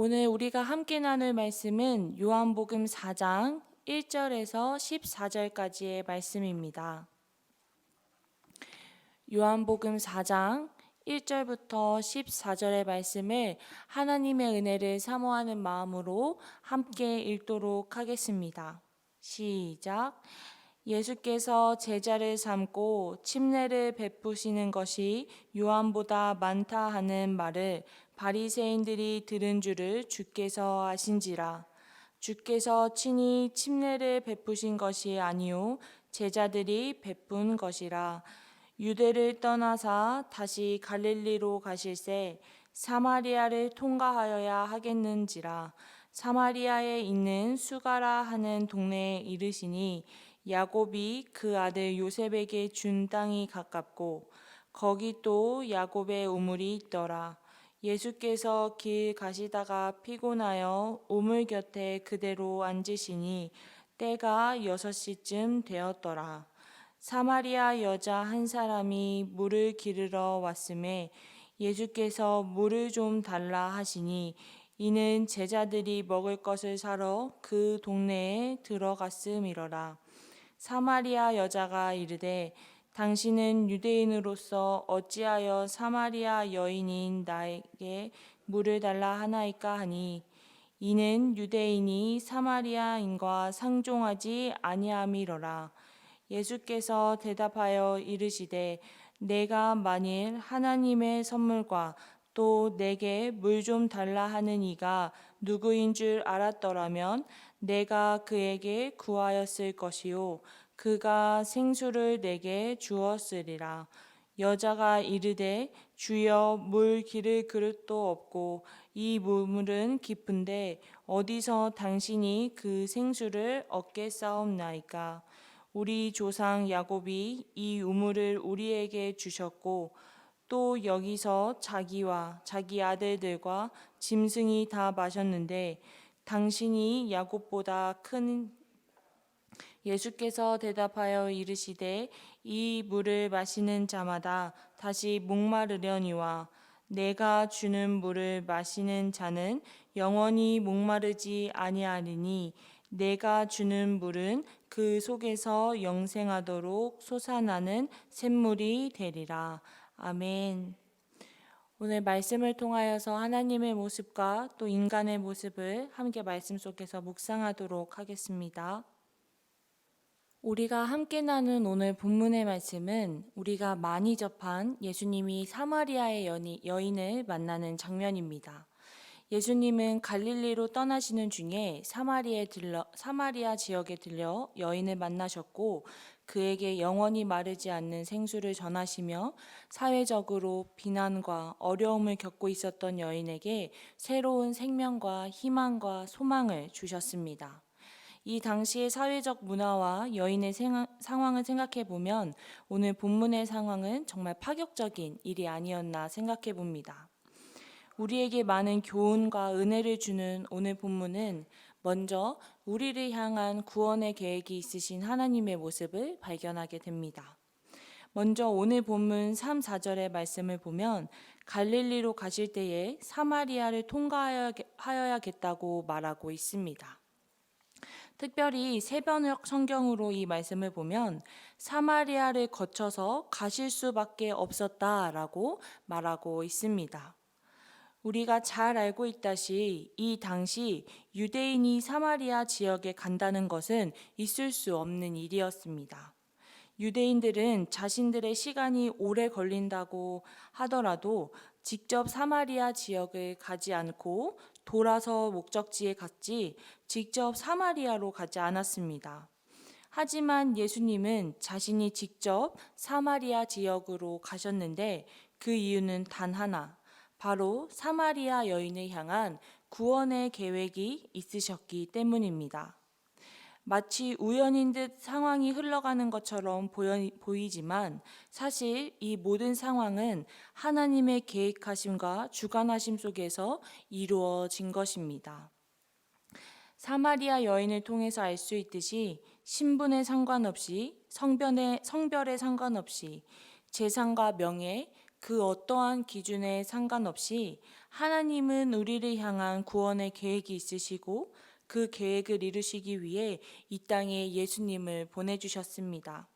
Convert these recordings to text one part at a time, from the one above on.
오늘 우리가 함께 나눌 말씀은 요한복음 4장 1절에서 14절까지의 말씀입니다. 요한복음 4장 1절부터 14절의 말씀을 하나님의 은혜를 사모하는 마음으로 함께 읽도록 하겠습니다. 시작. 예수께서 제자를 삼고 침례를 베푸시는 것이 요한보다 많다 하는 말을 바리새인들이 들은 줄을 주께서 아신지라. 주께서 친히 침례를 베푸신 것이 아니요 제자들이 베푼 것이라. 유대를 떠나사 다시 갈릴리로 가실새 사마리아를 통과하여야 하겠는지라. 사마리아에 있는 수가라 하는 동네에 이르시니 야곱이 그 아들 요셉에게 준 땅이 가깝고 거기 또 야곱의 우물이 있더라. 예수께서 길 가시다가 피곤하여 우물 곁에 그대로 앉으시니 때가 6시쯤 되었더라. 사마리아 여자 한 사람이 물을 기르러 왔음에 예수께서 물을 좀 달라 하시니 이는 제자들이 먹을 것을 사러 그 동네에 들어갔음이러라. 사마리아 여자가 이르되 당신은 유대인으로서 어찌하여 사마리아 여인인 나에게 물을 달라 하나이까 하니 이는 유대인이 사마리아인과 상종하지 아니함이로라. 예수께서 대답하여 이르시되 내가 만일 하나님의 선물과 또 내게 물 좀 달라 하는 이가 누구인 줄 알았더라면 내가 그에게 구하였을 것이요 그가 생수를 내게 주었으리라. 여자가 이르되 주여 물 기를 그릇도 없고 이 물은 깊은데 어디서 당신이 그 생수를 얻겠사옵나이까. 우리 조상 야곱이 이 우물을 우리에게 주셨고 또 여기서 자기와 자기 아들들과 짐승이 다 마셨는데 당신이 야곱보다 큰. 예수께서 대답하여 이르시되 이 물을 마시는 자마다 다시 목마르려니와 내가 주는 물을 마시는 자는 영원히 목마르지 아니하리니 내가 주는 물은 그 속에서 영생하도록 솟아나는 샘물이 되리라. 아멘. 오늘 말씀을 통하여서 하나님의 모습과 또 인간의 모습을 함께 말씀 속에서 묵상하도록 하겠습니다. 우리가 함께 나눈 오늘 본문의 말씀은 우리가 많이 접한 예수님이 사마리아의 여인을 만나는 장면입니다. 예수님은 갈릴리로 떠나시는 중에 사마리아 지역에 들려 여인을 만나셨고 그에게 영원히 마르지 않는 생수를 전하시며 사회적으로 비난과 어려움을 겪고 있었던 여인에게 새로운 생명과 희망과 소망을 주셨습니다. 이 당시의 사회적 문화와 여인의 상황을 생각해 보면 오늘 본문의 상황은 정말 파격적인 일이 아니었나 생각해 봅니다. 우리에게 많은 교훈과 은혜를 주는 오늘 본문은 먼저 우리를 향한 구원의 계획이 있으신 하나님의 모습을 발견하게 됩니다. 먼저 오늘 본문 3, 4절의 말씀을 보면 갈릴리로 가실 때에 사마리아를 통과하여야겠다고 말하고 있습니다. 특별히 새번역 성경으로 이 말씀을 보면 사마리아를 거쳐서 가실 수밖에 없었다라고 말하고 있습니다. 우리가 잘 알고 있다시 이 당시 유대인이 사마리아 지역에 간다는 것은 있을 수 없는 일이었습니다. 유대인들은 자신들의 시간이 오래 걸린다고 하더라도 직접 사마리아 지역을 가지 않고 돌아서 목적지에 갔지 직접 사마리아로 가지 않았습니다. 하지만 예수님은 자신이 직접 사마리아 지역으로 가셨는데 그 이유는 단 하나, 바로 사마리아 여인을 향한 구원의 계획이 있으셨기 때문입니다. 마치 우연인 듯 상황이 흘러가는 것처럼 보이지만 사실 이 모든 상황은 하나님의 계획하심과 주관하심 속에서 이루어진 것입니다. 사마리아 여인을 통해서 알 수 있듯이 신분에 상관없이 성별에 상관없이 재산과 명예 그 어떠한 기준에 상관없이 하나님은 우리를 향한 구원의 계획이 있으시고 그 계획을 이루시기 위해 이 땅에 예수님을 보내주셨습니다.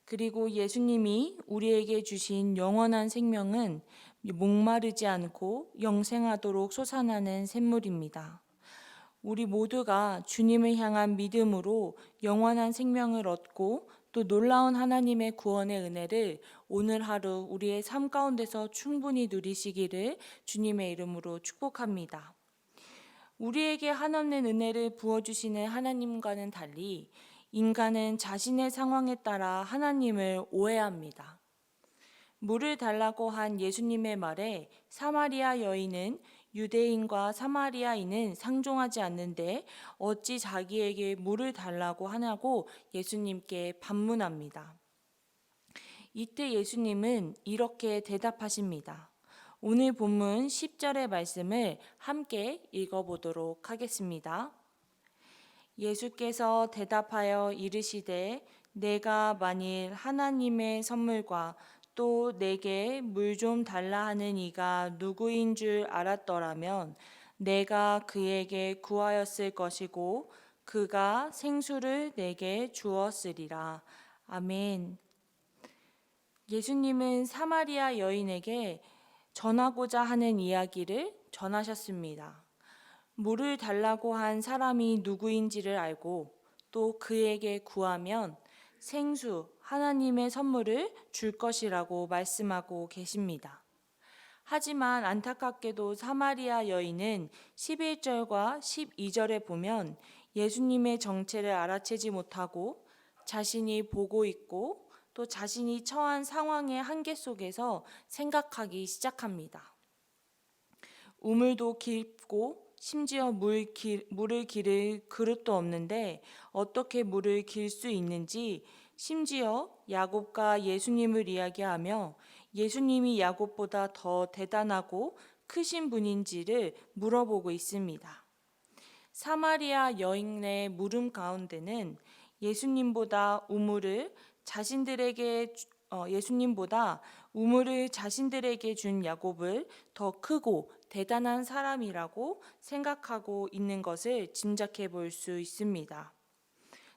그리고 예수님이 우리에게 주신 영원한 생명은 목마르지 않고 영생하도록 솟아나는 샘물입니다. 우리 모두가 주님을 향한 믿음으로 영원한 생명을 얻고 또 놀라운 하나님의 구원의 은혜를 오늘 하루 우리의 삶 가운데서 충분히 누리시기를 주님의 이름으로 축복합니다. 우리에게 한없는 은혜를 부어주시는 하나님과는 달리 인간은 자신의 상황에 따라 하나님을 오해합니다. 물을 달라고 한 예수님의 말에 사마리아 여인은 유대인과 사마리아인은 상종하지 않는데 어찌 자기에게 물을 달라고 하냐고 예수님께 반문합니다. 이때 예수님은 이렇게 대답하십니다. 오늘 본문 10절의 말씀을 함께 읽어보도록 하겠습니다. 예수께서 대답하여 이르시되 내가 만일 하나님의 선물과 또 내게 물 좀 달라 하는 이가 누구인 줄 알았더라면 내가 그에게 구하였을 것이고 그가 생수를 내게 주었으리라. 아멘. 예수님은 사마리아 여인에게 전하고자 하는 이야기를 전하셨습니다. 물을 달라고 한 사람이 누구인지를 알고 또 그에게 구하면 생수, 하나님의 선물을 줄 것이라고 말씀하고 계십니다. 하지만 안타깝게도 사마리아 여인은 11절과 12절에 보면 예수님의 정체를 알아채지 못하고 자신이 보고 있고 또 자신이 처한 상황의 한계 속에서 생각하기 시작합니다. 우물도 깊고 심지어 물을 기를 그릇도 없는데 어떻게 물을 길 수 있는지 심지어 야곱과 예수님을 이야기하며 예수님이 야곱보다 더 대단하고 크신 분인지를 물어보고 있습니다. 사마리아 여인의 물음 가운데는 예수님보다 우물을 자신들에게 준 야곱을 더 크고 대단한 사람이라고 생각하고 있는 것을 짐작해 볼 수 있습니다.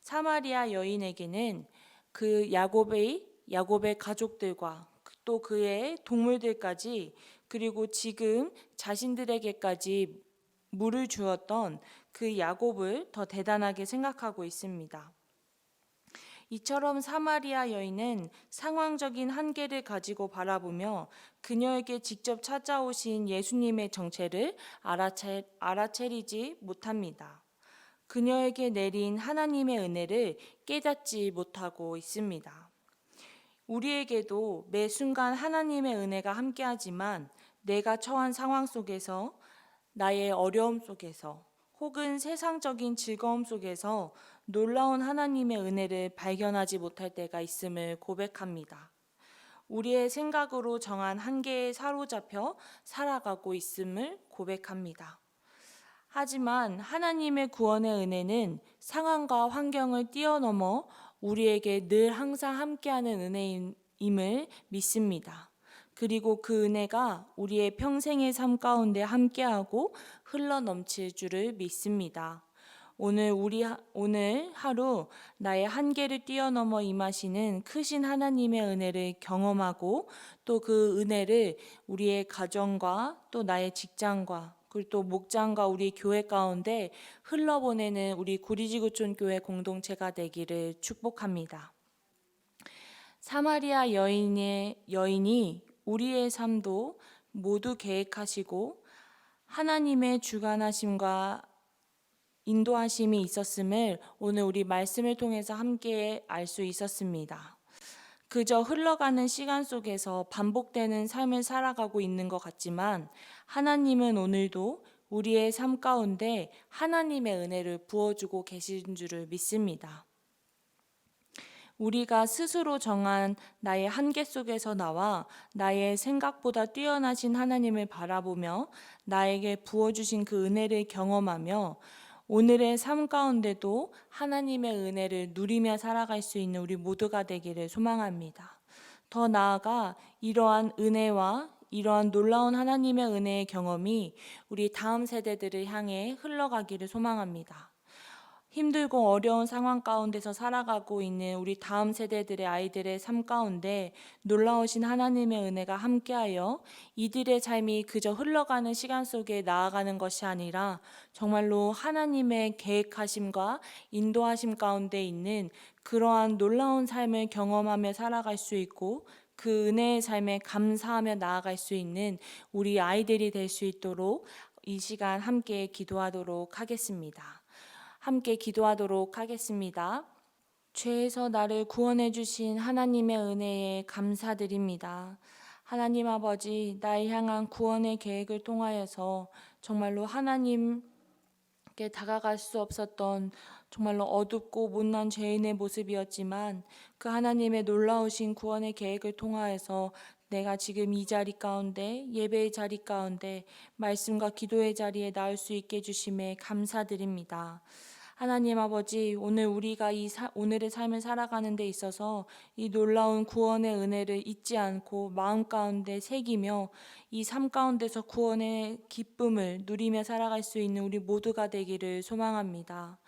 사마리아 여인에게는 그 야곱의 가족들과 또 그의 동물들까지 그리고 지금 자신들에게까지 물을 주었던 그 야곱을 더 대단하게 생각하고 있습니다. 이처럼 사마리아 여인은 상황적인 한계를 가지고 바라보며 그녀에게 직접 찾아오신 예수님의 정체를 알아채리지 못합니다. 그녀에게 내린 하나님의 은혜를 깨닫지 못하고 있습니다. 우리에게도 매 순간 하나님의 은혜가 함께하지만 내가 처한 상황 속에서 나의 어려움 속에서 혹은 세상적인 즐거움 속에서 놀라운 하나님의 은혜를 발견하지 못할 때가 있음을 고백합니다. 우리의 생각으로 정한 한계에 사로잡혀 살아가고 있음을 고백합니다. 하지만 하나님의 구원의 은혜는 상황과 환경을 뛰어넘어 우리에게 늘 항상 함께하는 은혜임을 믿습니다. 그리고 그 은혜가 우리의 평생의 삶 가운데 함께하고 흘러넘칠 줄을 믿습니다. 오늘 하루 나의 한계를 뛰어넘어 임하시는 크신 하나님의 은혜를 경험하고 또 그 은혜를 우리의 가정과 또 나의 직장과 그리고 또 목장과 우리 교회 가운데 흘러보내는 우리 구리지구촌 교회 공동체가 되기를 축복합니다. 사마리아 여인이 우리의 삶도 모두 계획하시고 하나님의 주관하심과 인도하심이 있었음을 오늘 우리 말씀을 통해서 함께 알 수 있었습니다. 그저 흘러가는 시간 속에서 반복되는 삶을 살아가고 있는 것 같지만 하나님은 오늘도 우리의 삶 가운데 하나님의 은혜를 부어주고 계신 줄을 믿습니다. 우리가 스스로 정한 나의 한계 속에서 나와 나의 생각보다 뛰어나신 하나님을 바라보며 나에게 부어주신 그 은혜를 경험하며 오늘의 삶 가운데도 하나님의 은혜를 누리며 살아갈 수 있는 우리 모두가 되기를 소망합니다. 더 나아가 이러한 은혜와 이러한 놀라운 하나님의 은혜의 경험이 우리 다음 세대들을 향해 흘러가기를 소망합니다. 힘들고 어려운 상황 가운데서 살아가고 있는 우리 다음 세대들의 아이들의 삶 가운데 놀라우신 하나님의 은혜가 함께하여 이들의 삶이 그저 흘러가는 시간 속에 나아가는 것이 아니라 정말로 하나님의 계획하심과 인도하심 가운데 있는 그러한 놀라운 삶을 경험하며 살아갈 수 있고 그 은혜의 삶에 감사하며 나아갈 수 있는 우리 아이들이 될 수 있도록 이 시간 함께 기도하도록 하겠습니다. 함께 기도하도록 하겠습니다. 죄에서 나를 구원해 주신 하나님의 은혜에 감사드립니다. 하나님 아버지, 나를 향한 구원의 계획을 통하여서 정말로 하나님께 다가갈 수 없었던 정말로 어둡고 못난 죄인의 모습이었지만 그 하나님의 놀라우신 구원의 계획을 통하여서 내가 지금 이 자리 가운데 예배의 자리 가운데 말씀과 기도의 자리에 나올 수 있게 해주심에 감사드립니다. 하나님 아버지, 오늘 우리가 오늘의 삶을 살아가는 데 있어서 이 놀라운 구원의 은혜를 잊지 않고 마음 가운데 새기며 이 삶 가운데서 구원의 기쁨을 누리며 살아갈 수 있는 우리 모두가 되기를 소망합니다.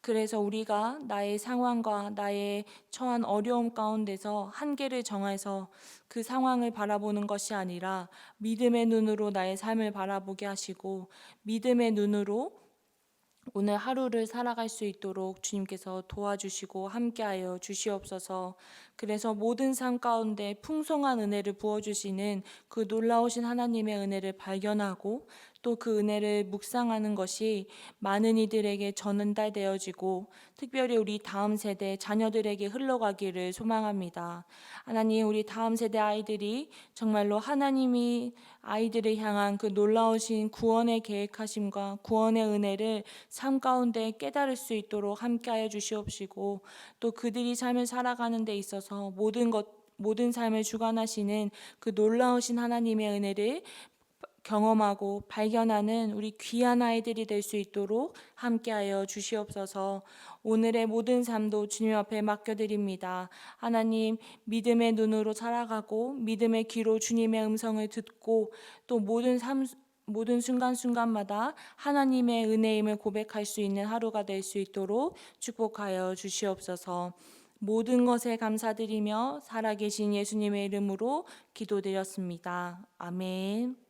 그래서 우리가 나의 상황과 나의 처한 어려움 가운데서 한계를 정해서 그 상황을 바라보는 것이 아니라 믿음의 눈으로 나의 삶을 바라보게 하시고 믿음의 눈으로 오늘 하루를 살아갈 수 있도록 주님께서 도와주시고 함께하여 주시옵소서. 그래서 모든 삶 가운데 풍성한 은혜를 부어주시는 그 놀라우신 하나님의 은혜를 발견하고 또 그 은혜를 묵상하는 것이 많은 이들에게 전달되어지고 특별히 우리 다음 세대 자녀들에게 흘러가기를 소망합니다. 하나님, 우리 다음 세대 아이들이 정말로 하나님이 아이들을 향한 그 놀라우신 구원의 계획하심과 구원의 은혜를 삶 가운데 깨달을 수 있도록 함께하여 주시옵시고 또 그들이 삶을 살아가는 데 있어서 모든 삶을 주관하시는 그 놀라우신 하나님의 은혜를 경험하고 발견하는 우리 귀한 아이들이 될 수 있도록 함께하여 주시옵소서. 오늘의 모든 삶도 주님 앞에 맡겨드립니다. 하나님, 믿음의 눈으로 살아가고 믿음의 귀로 주님의 음성을 듣고 또 모든 순간순간마다 하나님의 은혜임을 고백할 수 있는 하루가 될 수 있도록 축복하여 주시옵소서. 모든 것에 감사드리며 살아계신 예수님의 이름으로 기도드렸습니다. 아멘.